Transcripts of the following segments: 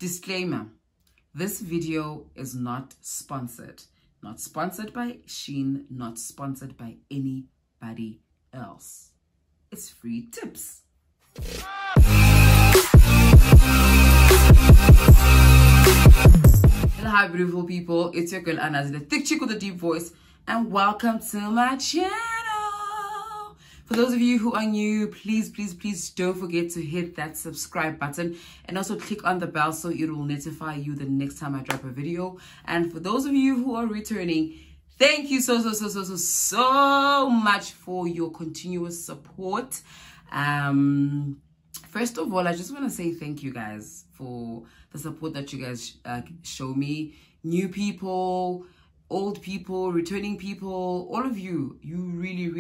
Disclaimer, this video is not sponsored. Not sponsored by Sheen, not sponsored by anybody else. It's free tips. Hello, hi beautiful people. It's your girl Anna, the thick chick with a deep voice, and welcome to my channel. For those of you who are new, please don't forget to hit that subscribe button and also click on the bell so it will notify you the next time I drop a video. And for those of you who are returning, thank you so much for your continuous support. First of all, I just want to say thank you guys for the support that you guys show me. New people, old people, returning people, all of you, you really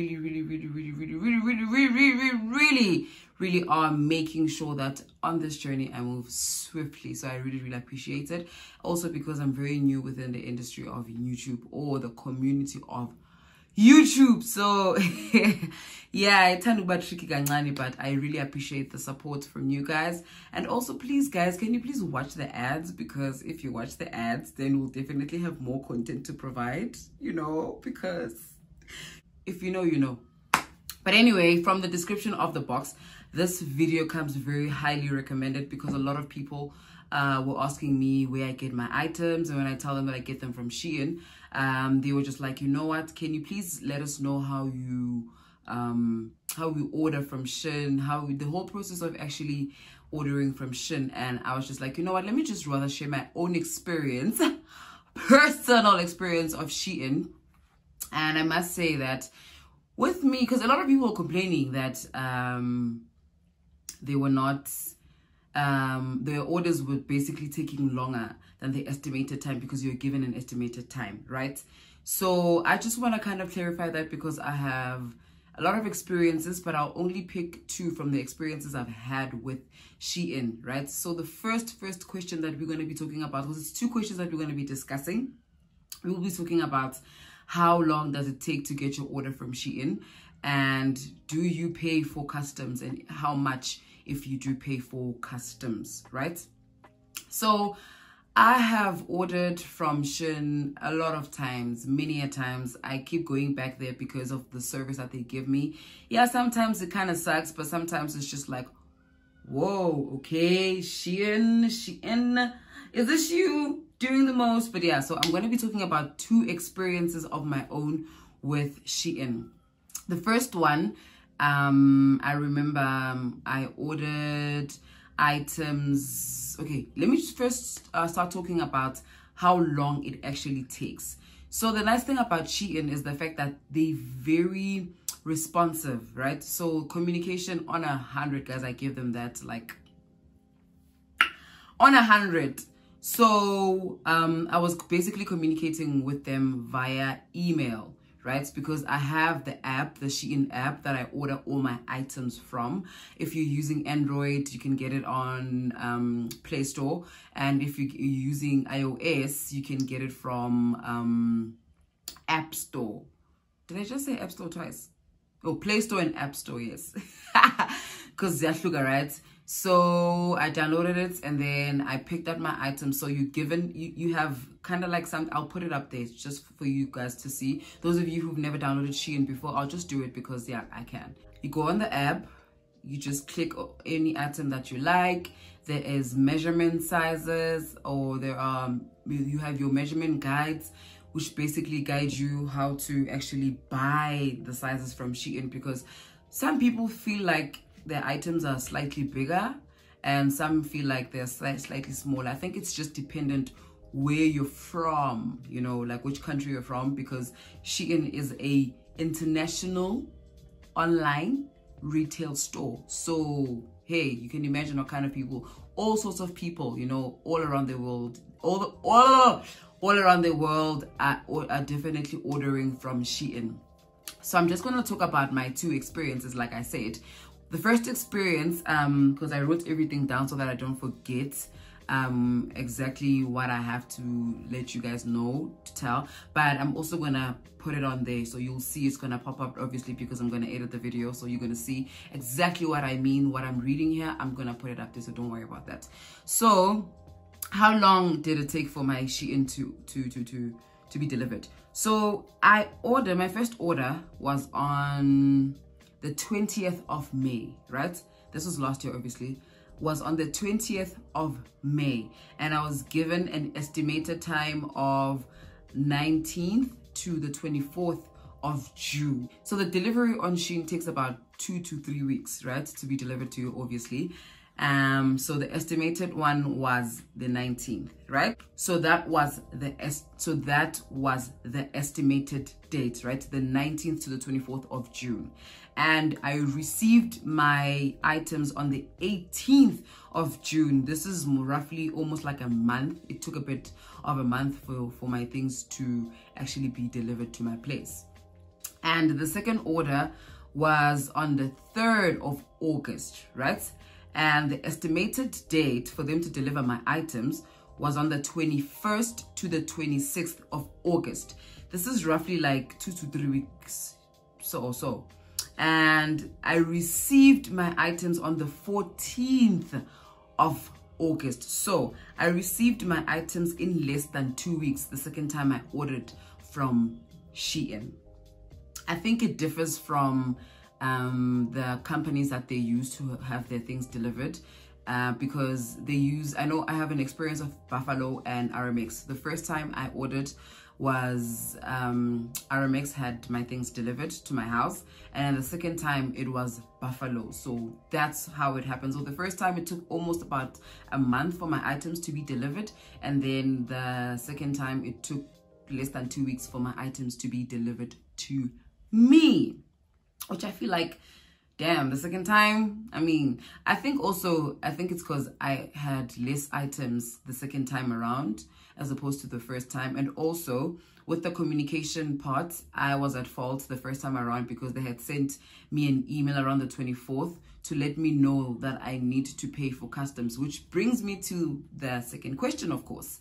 are making sure that on this journey I move swiftly. So I really appreciate it. Also because I'm very new within the industry of YouTube or the community of YouTube. So yeah, it's a bit tricky, but I really appreciate the support from you guys. And also, please guys, can you please watch the ads? Because if you watch the ads, then we'll definitely have more content to provide, you know, because if you know, you know. But anyway, from the description of the box, this video comes very highly recommended because a lot of people were asking me where I get my items, and when I tell them that I get them from Shein, they were just like, you know what, can you please let us know how you order from Shein, how the whole process of actually ordering from Shein. And I was just like, you know what, let me just rather share my own experience, personal experience of Shein. And I must say that with me, because a lot of people were complaining that they were not their orders were basically taking longer than the estimated time because you're given an estimated time, right? So I just want to kind of clarify that because I have a lot of experiences, but I'll only pick two from the experiences I've had with Shein, right? So the first question that we're going to be talking about, because it's two questions that we're going to be discussing. We will be talking about how long does it take to get your order from Shein, and do you pay for customs, and how much if you do pay for customs, right? So I have ordered from Shein a lot of times, many a times. I keep going back there because of the service that they give me. Yeah, sometimes it kind of sucks, but sometimes it's just like, whoa, okay, Shein, is this you doing the most? But yeah, so I'm going to be talking about two experiences of my own with Shein. The first one, I remember I ordered items. Okay, let me first start talking about how long it actually takes. So the nice thing about Shein is the fact that they're very responsive, right? So communication on 100, guys, I give them that, like on 100. So I was basically communicating with them via email, right? Because I have the app, the Shein app, that I order all my items from. If you're using Android, you can get it on Play Store. And if you're using iOS, you can get it from App Store. Did I just say App Store twice? Oh, Play Store and App Store, yes. Because they're sugar, right? So I downloaded it and then I picked up my items. So you have kind of like some, I'll put it up there just for you guys to see. Those of you who've never downloaded Shein before, I'll just do it because yeah, I can. You go on the app, you just click any item that you like. There is measurement sizes, or there are, you have your measurement guides, which basically guide you how to actually buy the sizes from Shein, because some people feel like their items are slightly bigger and some feel like they're slightly smaller. I think it's just dependent where you're from, you know, like which country you're from, because Shein is a international online retail store. So hey, you can imagine what kind of people, all sorts of people, you know, all around the world, all around the world are definitely ordering from Shein. So I'm just going to talk about my two experiences, like I said. The first experience, because I wrote everything down so that I don't forget exactly what I have to let you guys know to tell, but I'm also gonna put it on there so you'll see. It's gonna pop up obviously because I'm gonna edit the video, so you're gonna see exactly what I mean, what I'm reading here. I'm gonna put it up there, so don't worry about that. So how long did it take for my Shein to be delivered? So my first order was on the 20th of May, right? This was last year, obviously. Was on the 20th of May, and I was given an estimated time of 19th to the 24th of June. So the delivery on Shein takes about 2 to 3 weeks, right, to be delivered to you, obviously. So the estimated one was the 19th, right? So that was the estimated date, right? The 19th to the 24th of June. And I received my items on the 18th of June. This is roughly almost like a month. It took a bit of a month for my things to actually be delivered to my place. And the second order was on the 3rd of August, right? And the estimated date for them to deliver my items was on the 21st to the 26th of August. This is roughly like 2 to 3 weeks, so. And I received my items on the 14th of August. So I received my items in less than 2 weeks the second time I ordered from Shein. I think it differs from the companies that they use to have their things delivered, because they use, I know I have an experience of Buffalo and Aramex. The first time I ordered was Aramex had my things delivered to my house, and the second time it was Buffalo. So that's how it happens. So the first time it took almost about a month for my items to be delivered, and then the second time it took less than 2 weeks for my items to be delivered to me, which I feel like, damn, the second time, I mean, I think it's because I had less items the second time around as opposed to the first time. And also with the communication part, I was at fault the first time around because they had sent me an email around the 24th to let me know that I need to pay for customs, which brings me to the second question, of course.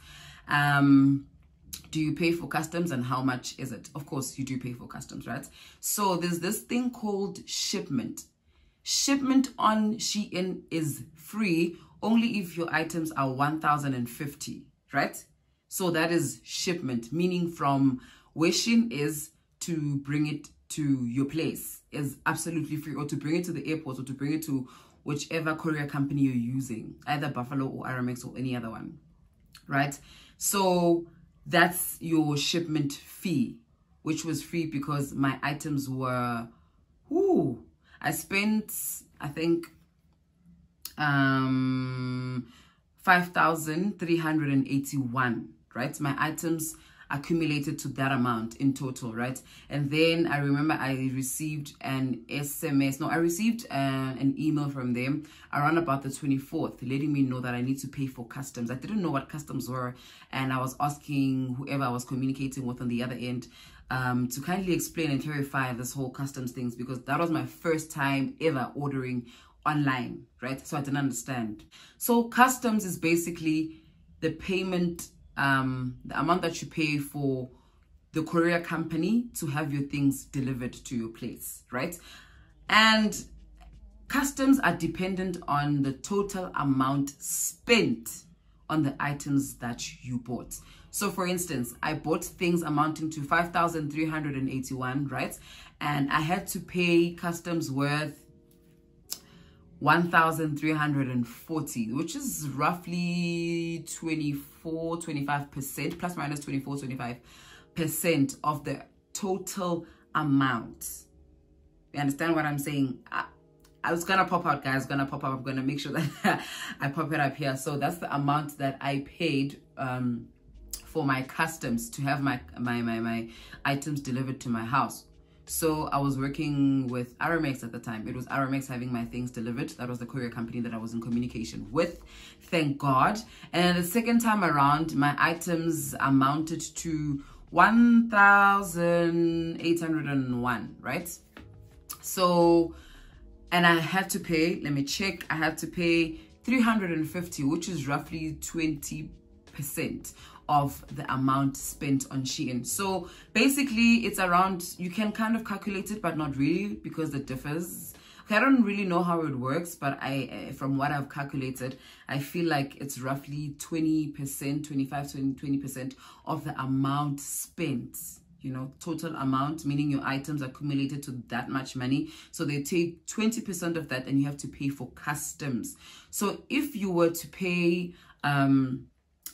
Do you pay for customs, and how much is it? Of course, you do pay for customs, right? So there's this thing called shipment. Shipment on Shein is free only if your items are 1,050, right? So that is shipment, meaning from where Shein is to bring it to your place is absolutely free, or to bring it to the airport, or to bring it to whichever courier company you're using, either Buffalo or Aramex or any other one, right? So that's your shipment fee, which was free because my items were, I spent, I think, 5,381, right? My items accumulated to that amount in total, right? And then I remember I received an email from them around about the 24th, letting me know that I need to pay for customs. I didn't know what customs were, and I was asking whoever I was communicating with on the other end to kindly explain and clarify this whole customs things, because that was my first time ever ordering online, right? So I didn't understand. So customs is basically the payment, the amount that you pay for the courier company to have your things delivered to your place, right? And customs are dependent on the total amount spent on the items that you bought. So for instance, I bought things amounting to 5,381, right? And I had to pay customs worth 1,340, which is roughly 25%, plus minus 25% of the total amount. You understand what I'm saying? I was gonna pop out, guys, I'm gonna make sure that I pop it up here. So that's the amount that I paid for my customs to have my items delivered to my house. So I was working with Aramex at the time. It was Aramex having my things delivered. That was the courier company that I was in communication with, thank God. And the second time around, my items amounted to 1,801, right? So, and I had to pay, let me check, I had to pay 350, which is roughly 20% of the amount spent on Shein. So basically it's around, you can kind of calculate it, but not really, because it differs Okay, I don't really know how it works, but from what I've calculated, I feel like it's roughly 20%, 25 to 20% of the amount spent. You know, total amount, meaning your items accumulated to that much money. So they take 20% of that and you have to pay for customs. So if you were to pay,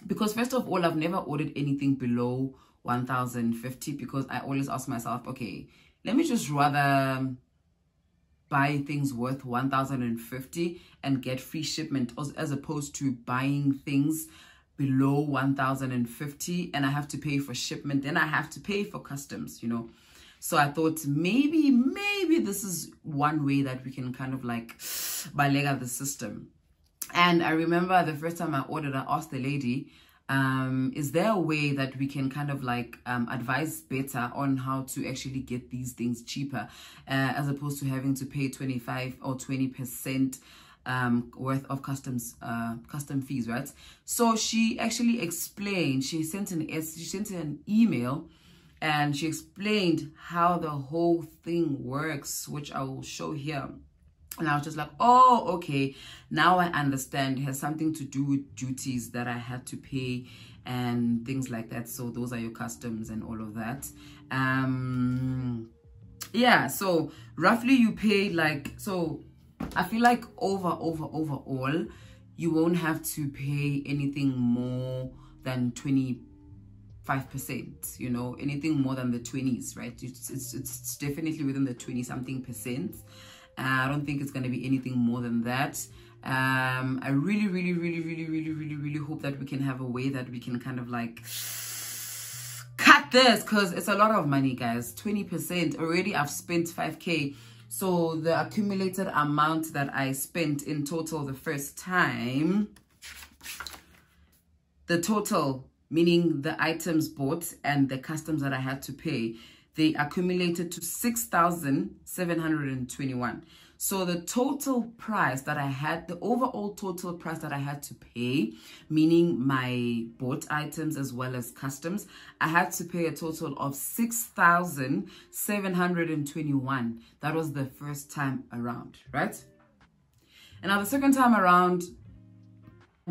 because first of all, I've never ordered anything below 1,050 because I always ask myself, okay, let me just rather buy things worth 1,050 and get free shipment as opposed to buying things below 1,050 and I have to pay for shipment, then I have to pay for customs, you know. So I thought maybe this is one way that we can kind of like balega the system. And I remember the first time I ordered, I asked the lady, is there a way that we can kind of like advise better on how to actually get these things cheaper as opposed to having to pay 25 or 20% worth of custom fees, right? So she actually explained, she sent an email and she explained how the whole thing works, which I will show here. And I was just like, oh, okay, now I understand. It has something to do with duties that I had to pay and things like that. So those are your customs and all of that. Yeah, so roughly you pay like, so I feel like overall, you won't have to pay anything more than 25%, you know, anything more than the 20s, right? It's definitely within the 20-something percent. I don't think it's going to be anything more than that. I really hope that we can have a way that we can kind of like cut this, because it's a lot of money, guys. 20%. Already I've spent 5K. So the accumulated amount that I spent in total the first time, the total, meaning the items bought and the customs that I had to pay, they accumulated to 6,721. So the total price that I had, the overall total price that I had to pay, meaning my bought items as well as customs, I had to pay a total of 6,721. That was the first time around, right? And now the second time around,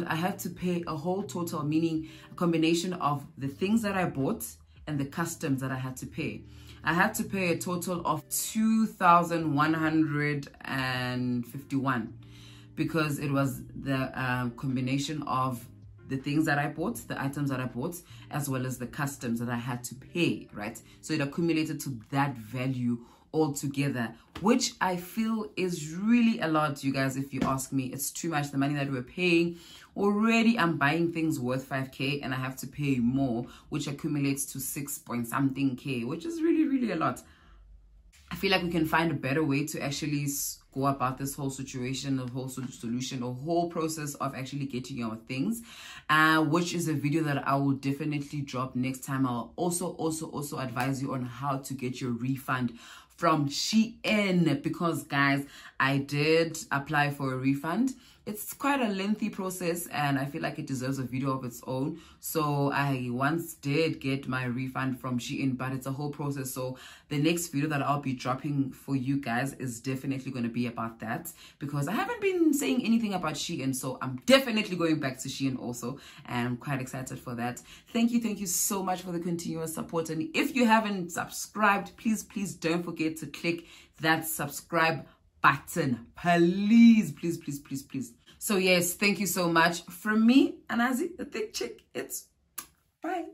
I had to pay a whole total, meaning a combination of the things that I bought and the customs that I had to pay. I had to pay a total of 2,151 because it was the combination of the things that I bought, the items that I bought, as well as the customs that I had to pay, right? So it accumulated to that value altogether, which I feel is really a lot, you guys. If you ask me, it's too much. The money that we're paying already, I'm buying things worth 5K and I have to pay more, which accumulates to 6-point-something K, which is really a lot. I feel like we can find a better way to actually go about this whole situation, the whole solution, the whole process of actually getting our things, which is a video that I will definitely drop next time. I'll also advise you on how to get your refund from Shein, because guys, I did apply for a refund. It's quite a lengthy process and I feel like it deserves a video of its own. So I once did get my refund from Shein, but it's a whole process. So the next video that I'll be dropping for you guys is definitely going to be about that, because I haven't been saying anything about Shein. So I'm definitely going back to Shein also, and I'm quite excited for that. Thank you so much for the continuous support. And if you haven't subscribed, please don't forget to click that subscribe button, please. So yes, thank you so much. From me, Anazi, the thick chick, it's bye.